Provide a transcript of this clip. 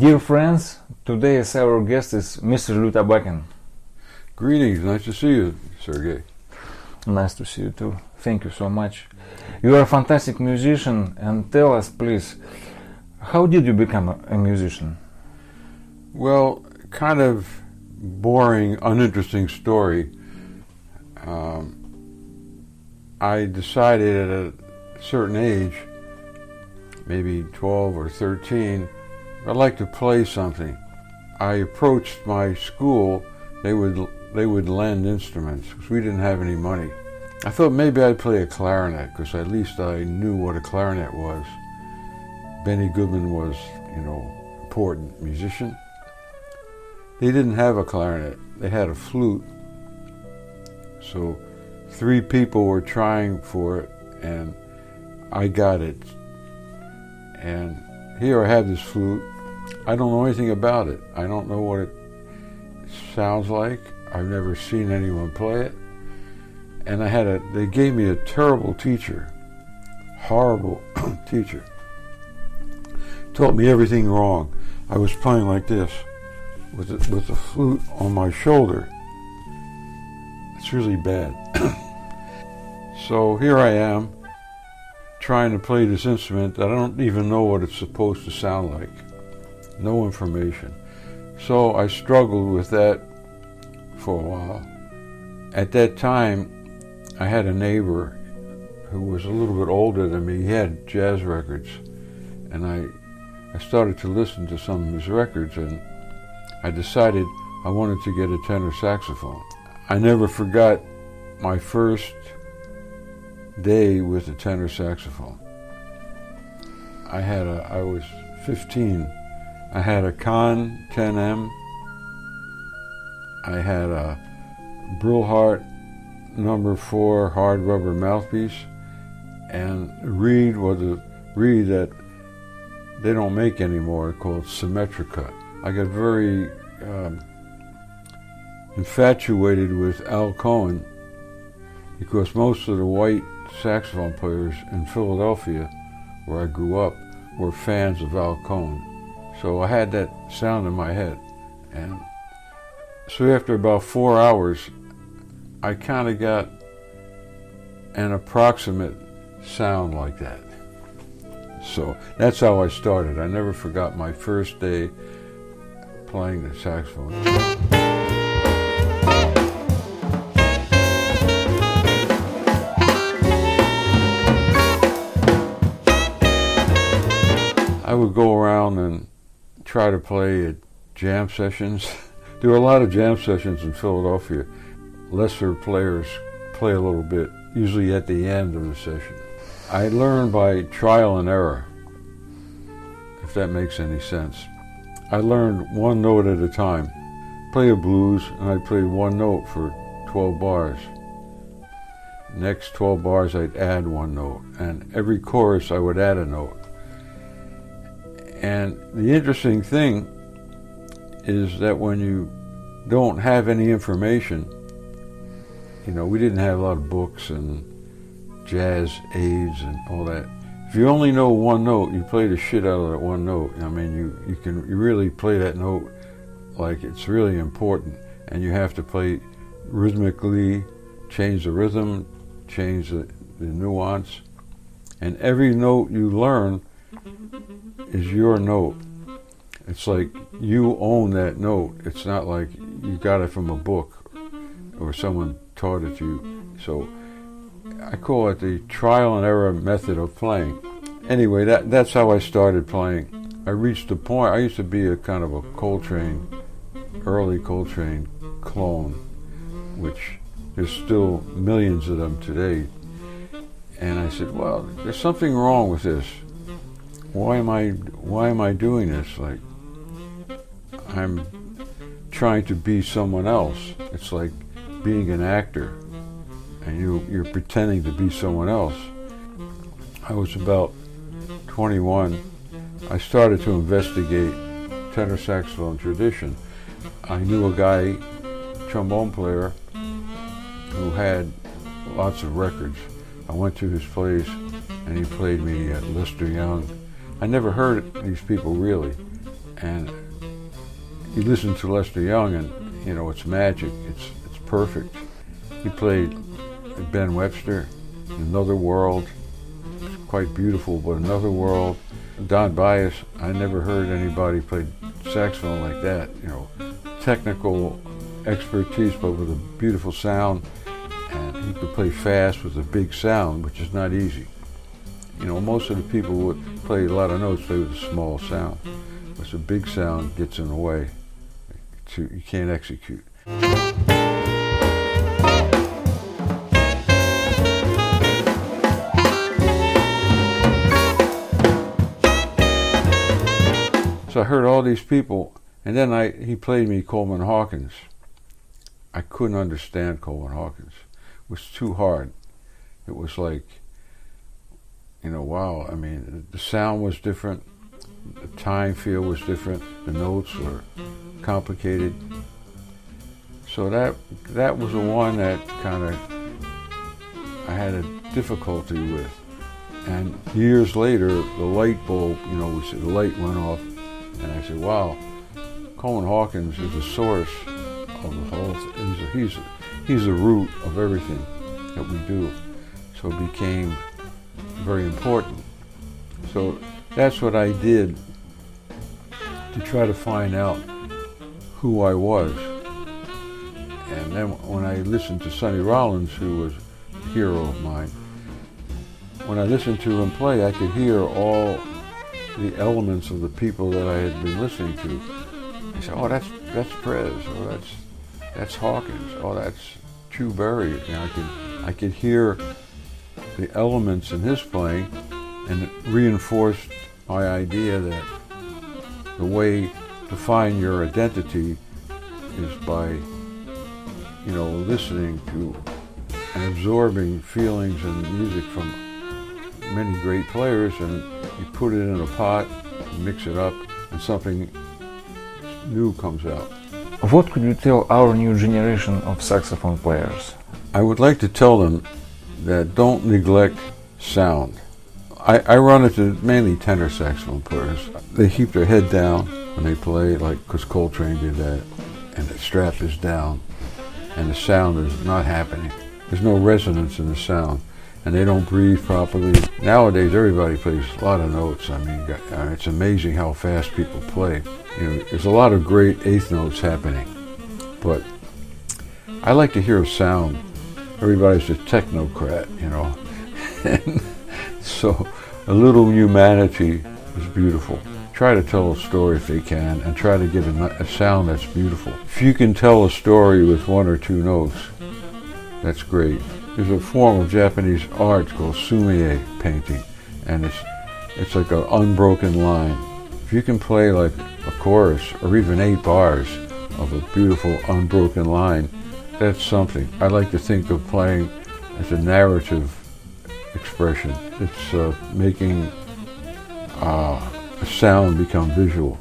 Dear friends, today's our guest is Mr. Lew Tabackin. Greetings, nice to see you, Sergey. Nice to see you too. Thank you so much. You are a fantastic musician, and tell us, please, how did you become a musician? Well, kind of boring, uninteresting story. I decided at a certain age, maybe 12 or 13, I'd like to play something. I approached my school. They would lend instruments because we didn't have any money. I thought maybe I'd play a clarinet because at least I knew what a clarinet was. Benny Goodman was, important musician. They didn't have a clarinet. They had a flute. So 3 people were trying for it, and I got it. And here I have this flute. I don't know anything about it. I don't know what it sounds like. I've never seen anyone play it. And they gave me a terrible teacher, horrible teacher. Taught me everything wrong. I was playing like this with the flute on my shoulder. It's really bad. So here I am trying to play this instrument that I don't even know what it's supposed to sound like. No information. So I struggled with that for a while. At that time, I had a neighbor who was a little bit older than me. He had jazz records, and I started to listen to some of his records, and I decided I wanted to get a tenor saxophone. I never forgot my first day with a tenor saxophone. I was 15. I had a Kahn 10M. I had a Brillhart number 4 hard rubber mouthpiece, and a reed was a reed that they don't make anymore called Symmetrica. I got very infatuated with Al Cohen because most of the white saxophone players in Philadelphia, where I grew up, were fans of Al Cohen. So I had that sound in my head. And so after about 4 hours, I kind of got an approximate sound like that. So that's how I started. I never forgot my first day playing the saxophone. I would go around and try to play at jam sessions. There were a lot of jam sessions in Philadelphia. Lesser players play a little bit, usually at the end of the session. I learned by trial and error, if that makes any sense. I learned one note at a time. Play a blues, and I'd play one note for 12 bars. Next 12 bars, I'd add one note, and every chorus I would add a note. And the interesting thing is that when you don't have any information, we didn't have a lot of books and jazz aids and all that. If you only know one note, you play the shit out of that one note. I mean, you really play that note like it's really important, and you have to play rhythmically, change the rhythm, change the nuance, and every note you learn is your note. It's like you own that note. It's not like you got it from a book or someone taught it to you. So I call it the trial and error method of playing. Anyway, that's how I started playing. I reached a point, I used to be a kind of a early Coltrane clone, which there's still millions of them today. And I said, well, there's something wrong with this. Why am I doing this? Like, I'm trying to be someone else. It's like being an actor, and you're pretending to be someone else. I was about 21. I started to investigate tenor saxophone tradition. I knew a guy, trombone player, who had lots of records. I went to his place, and he played me Lester Young. I never heard these people really, And you listen to Lester Young and, you know, it's magic, it's perfect. He played Ben Webster, Another World, it's quite beautiful, but Another World. Don Byas, I never heard anybody play saxophone like that, you know, technical expertise, but with a beautiful sound, and he could play fast with a big sound, which is not easy. You know, most of the people would play a lot of notes, play with a small sound, but the big sound gets in the way. You can't execute. So I heard all these people, and then he played me Coleman Hawkins. I couldn't understand Coleman Hawkins. It was too hard. It was like, you know, wow. I mean, the sound was different, the time feel was different, the notes were complicated. So that was the one that kind of I had a difficulty with. And years later, the light bulb, you know, the light went off. And I said, wow, Coleman Hawkins is the source of the whole thing. He's the root of everything that we do. So it became very important. So that's what I did to try to find out who I was. And then when I listened to Sonny Rollins, who was a hero of mine, when I listened to him play, I could hear all the elements of the people that I had been listening to. I said, oh, that's Prez, oh, that's Hawkins, oh, that's Chu Berry. You know, I could hear the elements in his playing, and it reinforced my idea that the way to find your identity is by, you know, listening to and absorbing feelings and music from many great players, and you put it in a pot, mix it up, and something new comes out. What could you tell our new generation of saxophone players? I would like to tell them that don't neglect sound. I run into mainly tenor saxophone players. They keep their head down when they play, like, because Coltrane did that, and the strap is down, and the sound is not happening. There's no resonance in the sound, and they don't breathe properly. Nowadays, everybody plays a lot of notes. I mean, it's amazing how fast people play. You know, there's a lot of great eighth notes happening, but I like to hear a sound. Everybody's a technocrat, you know, and so a little humanity is beautiful. Try to tell a story if they can, and try to give a sound that's beautiful. If you can tell a story with one or two notes, that's great. There's a form of Japanese art called sumie painting, and it's like an unbroken line. If you can play like a chorus or even 8 bars of a beautiful unbroken line, that's something. I like to think of playing as a narrative expression. It's making a sound become visual.